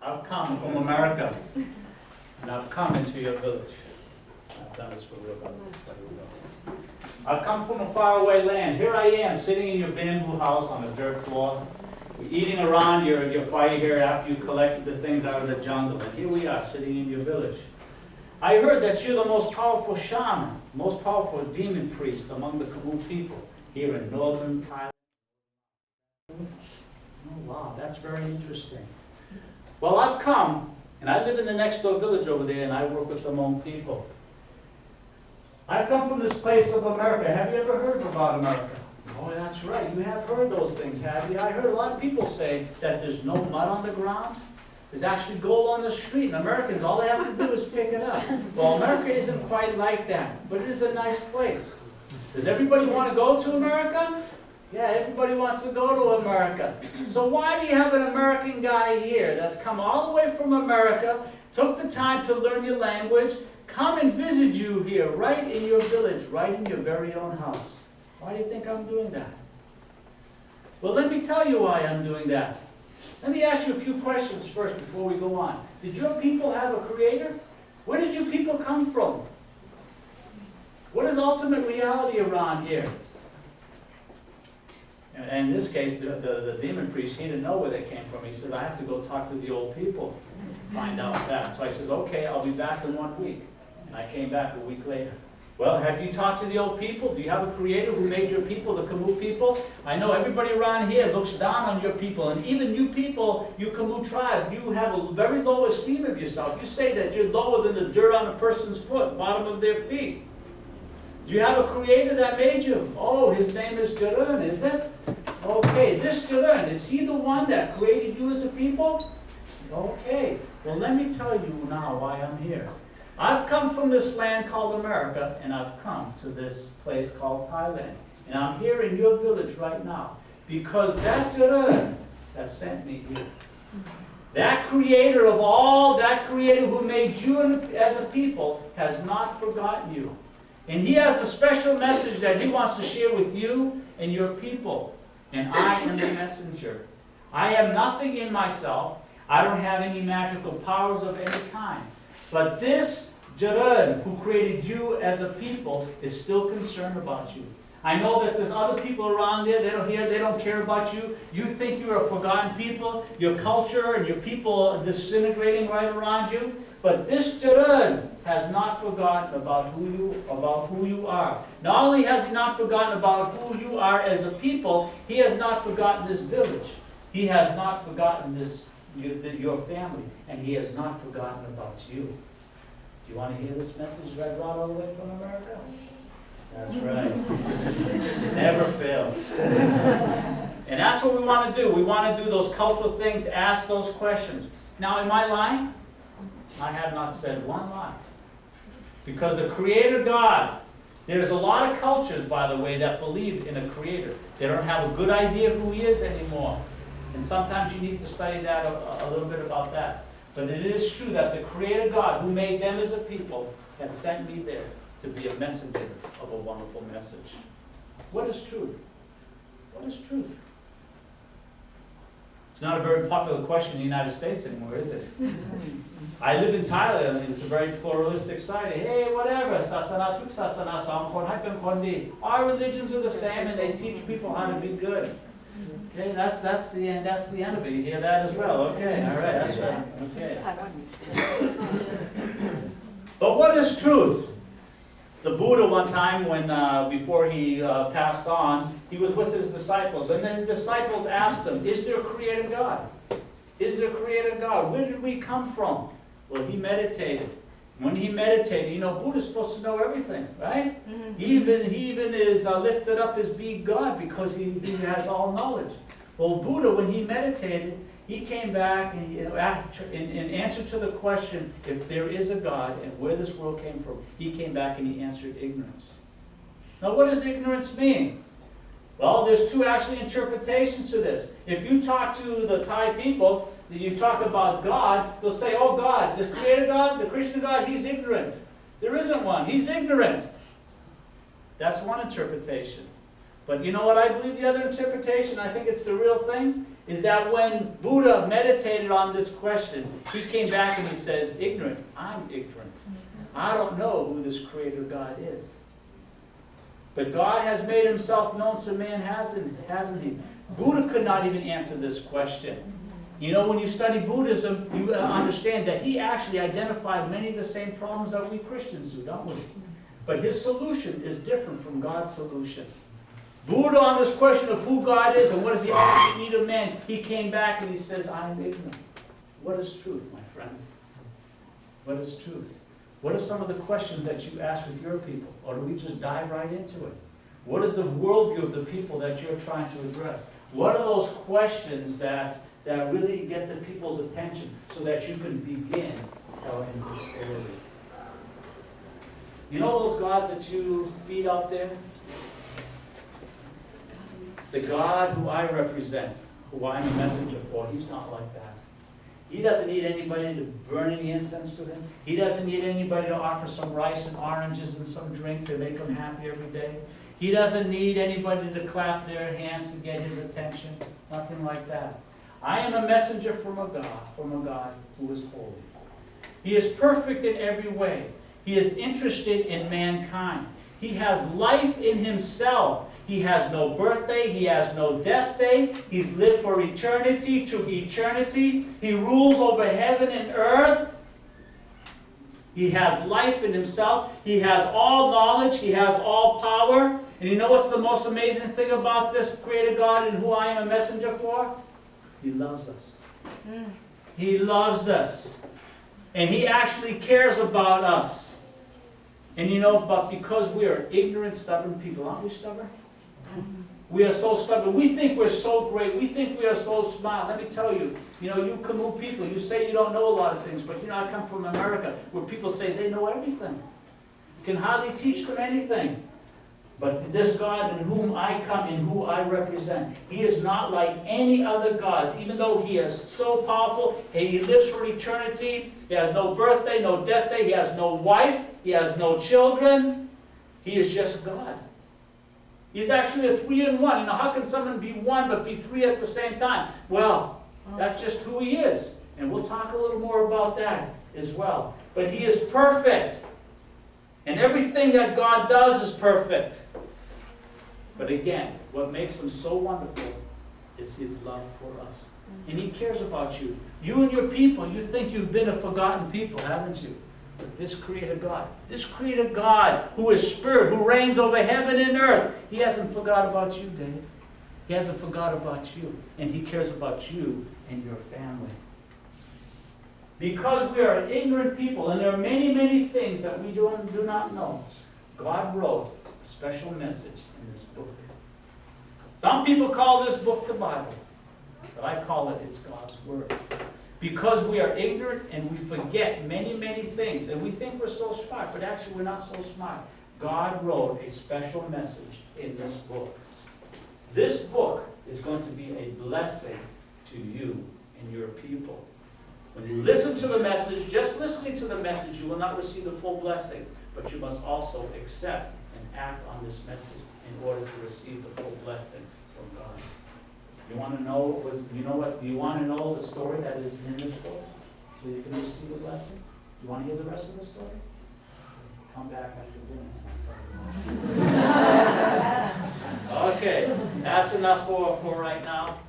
I've come from America, and I've come into your village. I've done this for real, by the way. I've come from a faraway land. Here I am, sitting in your bamboo house on a dirt floor. We're eating around your fire here after you collected the things out of the jungle. And here we are, sitting in your village. I heard that you're the most powerful shaman, most powerful demon priest among the Khmu people here in northern Thailand. Oh, wow, that's very interesting. Well, I've come, and I live in the next door village over there, and I work with the Hmong people. I've come from this place of America. Have you ever heard about America? Oh, that's right. You have heard those things, have you? I heard a lot of people say that there's no mud on the ground. There's actually gold on the street, and Americans, all they have to do is pick it up. Well, America isn't quite like that, but it is a nice place. Does everybody want to go to America? Yeah, everybody wants to go to America. So why do you have an American guy here that's come all the way from America, took the time to learn your language, come and visit you here, right in your village, right in your very own house? Why do you think I'm doing that? Well, let me tell you why I'm doing that. Let me ask you a few questions first before we go on. Did your people have a creator? Where did you people come from? What is ultimate reality around here? And in this case, the demon priest, he didn't know where they came from. He said, I have to go talk to the old people to find out that. So I says, okay, I'll be back in 1 week. And I came back a week later. Well, have you talked to the old people? Do you have a creator who made your people, the Khmu people? I know everybody around here looks down on your people. And even you people, you Khmu tribe, you have a very low esteem of yourself. You say that you're lower than the dirt on a person's foot, bottom of their feet. Do you have a creator that made you? Oh, his name is Jarun, is it? Okay, this Jarun, is he the one that created you as a people? Okay, well let me tell you now why I'm here. I've come from this land called America, and I've come to this place called Thailand. And I'm here in your village right now, because that Jarun has sent me here. That creator of all, that creator who made you as a people, has not forgotten you. And he has a special message that he wants to share with you and your people. And I am the messenger. I have nothing in myself. I don't have any magical powers of any kind. But this Jarun, who created you as a people, is still concerned about you. I know that there's other people around there, they don't care about you. You think you're a forgotten people, your culture and your people are disintegrating right around you. But this Jarun has not forgotten about who you are. Not only has he not forgotten about who you are as a people, he has not forgotten this village. He has not forgotten your family, and he has not forgotten about you. Do you want to hear this message that I brought all the way from America? That's right. Never fails. And that's what we want to do. We want to do those cultural things, ask those questions. Now, am I lying? I have not said one lie. Because the Creator God, there's a lot of cultures, by the way, that believe in a Creator. They don't have a good idea of who He is anymore. And sometimes you need to study that a little bit about that. But it is true that the Creator God, who made them as a people, has sent me there to be a messenger of a wonderful message. What is truth? What is truth? It's not a very popular question in the United States anymore, is it? I live in Thailand, and it's a very pluralistic society. Hey, whatever, sasana tuk sasana song kon hai pen kon di. Our religions are the same, and they teach people how to be good. Okay, that's the end. That's the end of it. You hear that as well? Okay, all right, that's right. Okay. But what is truth? The Buddha one time, when before he passed on, he was with his disciples, and then the disciples asked him, "Is there a Creator God? Is there a Creator God? Where did we come from?" Well, he meditated. When he meditated, you know, Buddha's supposed to know everything, right? Mm-hmm. He even is lifted up as being God because he has all knowledge. Well, Buddha, when he meditated, he came back and in answer to the question, if there is a God and where this world came from, he came back and he answered ignorance. Now, what does ignorance mean? Well, there's two actually interpretations to this. If you talk to the Thai people, you talk about God, they'll say, oh God, the Creator God, the Krishna God, He's ignorant. There isn't one. He's ignorant. That's one interpretation. But you know what I believe the other interpretation, I think it's the real thing, is that when Buddha meditated on this question, he came back and he says, ignorant, I'm ignorant. I don't know who this Creator God is. But God has made himself known to man, hasn't he? Buddha could not even answer this question. You know, when you study Buddhism, you understand that he actually identified many of the same problems that we Christians do, don't we? But his solution is different from God's solution. Buddha, on this question of who God is and what is the ultimate need of man, he came back and he says, I am ignorant. What is truth, my friends? What is truth? What are some of the questions that you ask with your people? Or do we just dive right into it? What is the worldview of the people that you're trying to address? What are those questions that really get the people's attention so that you can begin telling the story? You know those gods that you feed out there? The God who I represent, who I'm a messenger for, he's not like that. He doesn't need anybody to burn any incense to him. He doesn't need anybody to offer some rice and oranges and some drink to make him happy every day. He doesn't need anybody to clap their hands to get his attention. Nothing like that. I am a messenger from a God who is holy. He is perfect in every way. He is interested in mankind. He has life in himself. He has no birthday. He has no death day. He's lived for eternity to eternity. He rules over heaven and earth. He has life in himself. He has all knowledge. He has all power. And you know what's the most amazing thing about this Creator God and who I am a messenger for? He loves us. He loves us. And he actually cares about us. And you know, but because we are ignorant, stubborn people, aren't we stubborn? We are so stubborn. We think we're so great. We think we are so smart. Let me tell you, you know, you Kamu people, you say you don't know a lot of things, but you know, I come from America where people say they know everything. You can hardly teach them anything. But this God in whom I come, in who I represent, he is not like any other gods, even though he is so powerful. He lives for eternity. He has no birthday, no death day. He has no wife. He has no children. He is just God. He's actually a three-in-one. You know, how can someone be one but be three at the same time? Well, that's just who he is. And we'll talk a little more about that as well. But he is perfect. And everything that God does is perfect. But again, what makes him so wonderful is his love for us. And he cares about you. You and your people, you think you've been a forgotten people, haven't you? But this Creator God who is Spirit, who reigns over heaven and earth, he hasn't forgot about you, Dave. He hasn't forgot about you. And he cares about you and your family. Because we are ignorant people, and there are many, many things that we do not know, God wrote a special message in this book. Some people call this book the Bible, but I call it, it's God's Word. Because we are ignorant and we forget many, many things, and we think we're so smart, but actually we're not so smart. God wrote a special message in this book. This book is going to be a blessing to you and your people. When you listen to the message, just listening to the message, you will not receive the full blessing, but you must also accept and act on this message in order to receive the full blessing from God. You want to know Do you want to know the story that is in this book so you can receive the blessing? You want to hear the rest of the story? Come back after dinner. Okay, that's enough for right now.